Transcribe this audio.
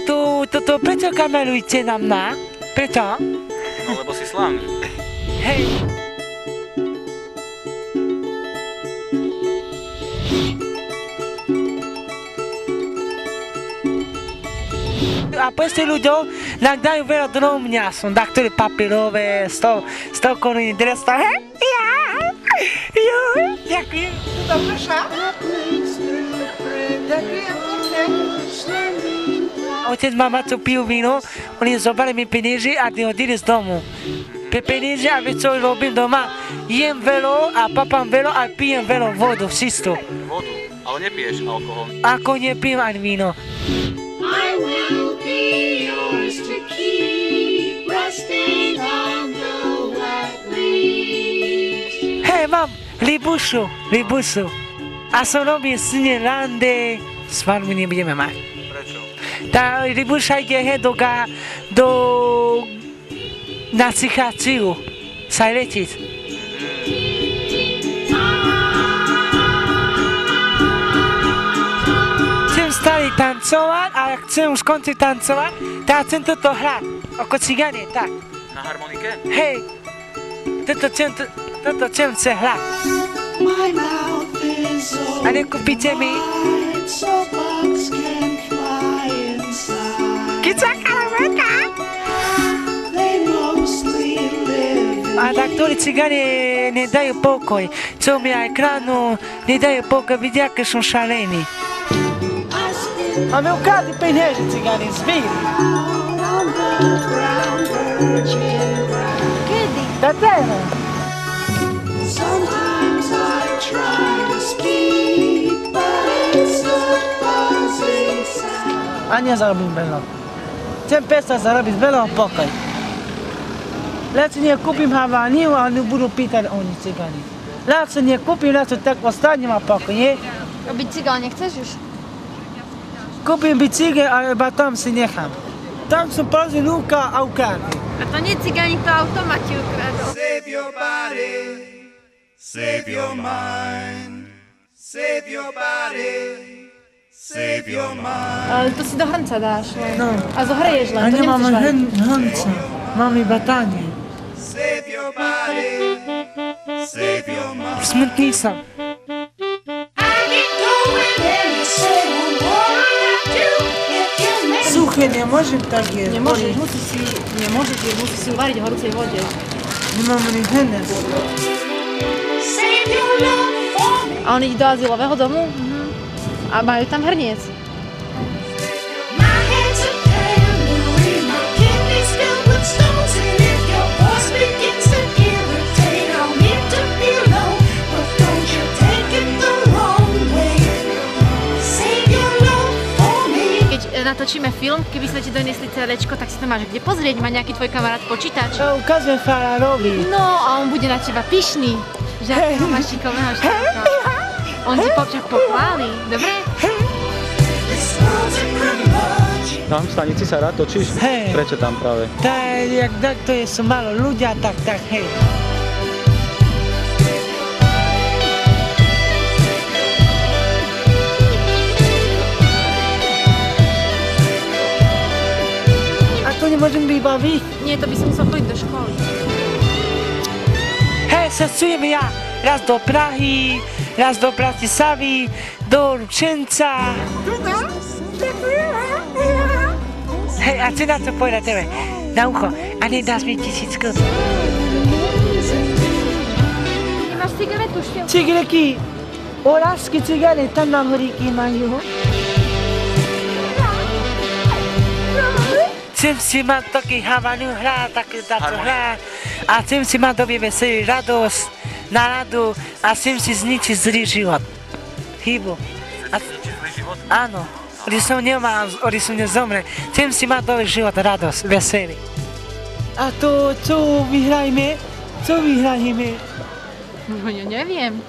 toto prečo kamerujete na mňa? Prečo? No lebo si slávny. Hej. A proste ľuďom nám dajú veľa do mňa, som taktoré papierové, 100 koruní dresto, hej? Ďakujem. Dobre, ša? Ďakujem. Otec, mama, co pijú víno, oni zobrali mi peniaze a odídu z domu. Pre peniaze a vieš, čo robím doma? Jem veľa a papám veľa a pijem veľa vodu, všetko. Vodu? Ale nepiješ alkohol? Ako nepijem ani víno. I will be yours to keep, resting on the wet leaves. Hej, mám libušu. A som robil syne rande, s farmy nebudeme mať. Prečo? Tá libuša ide do na psychiatriu sa lečiť. Chcem stali tancovať a ak chcem už skončiť tancovať, tak chcem toto hrať, ako cigáne, tak. Na harmonike? Hej, toto chcem sa hrať. A nekúpite mi... Kicakaroveka! A tak ktorí cigáne nedajú pokoj, čo mi aj kránu nedajú pokoj, vidia, aké som šalený. A mi ukradli peniaze cigáne, zbili. Kedy? Da teraz. Sometimes I try to speak, but it's a buzzing sound. A nezarobím veľa. Chcem prestať zarobiť veľa pokoj. Lecz nie kúpim Havaniu a nebudú pýtať oni cigáni. Lecz nie kúpim, lecz tak ostanem a pokoj, nie? Robiť cigál nechceš už? Kúpim bicykel a iba tam si nechám. Tam sú prázdne núka a ukradli. A to nie cigáni, to automati ukradol. Save your body, save your mind, save your body, save your mind. Ale to si do hrnca dáš len. No. A zohreješ len, A to nemám nemusíš variť. hrnca, mám iba tanie. Save your body, save your mind. Smutný som. Suché nemôžem tak jesť. Nemôžeš, musíš si uvariť v horúcej vode. Nemám ani hrnec. A on ide do azylového domu? A majú tam hrniec. Natočíme film, keby sme ti doniesli CDčko, tak si to máš kde pozrieť, má nejaký tvoj kamarát počítač. To ukazujem farárovi. No a on bude na teba pyšný, že akého máš šikovného štáta. On ti popčak pochváli, dobre? Tam v stanici sa rád točíš? Hej. Prečo tam práve? Tak, jak takto sú malo ľudia, tak hej. Nemôžem vybaviť. Nie, to by som musel chodiť do školy. Hej, cestujem ja raz do Prahy, raz do Bratislavy, do Ručenca. Hej, a chcem na to povedať tebe, na ucho, a nedáš mi 1000 korún. Máš cigaretu, šťo? Cigareky, orázky cigare, tam na horíky majú. Chcem si mať taký Havaniu hrať, taký táto hrať a chcem si mať dobrý veselý radosť, náladu a chcem si zničiť zlý život. Chybu. Zničiť zlý život? Áno, když som nemal, když som nezomre, chcem si mať dobrý život, radosť, veselý. A to, čo vyhrajme? Co vyhrajeme? No ja neviem.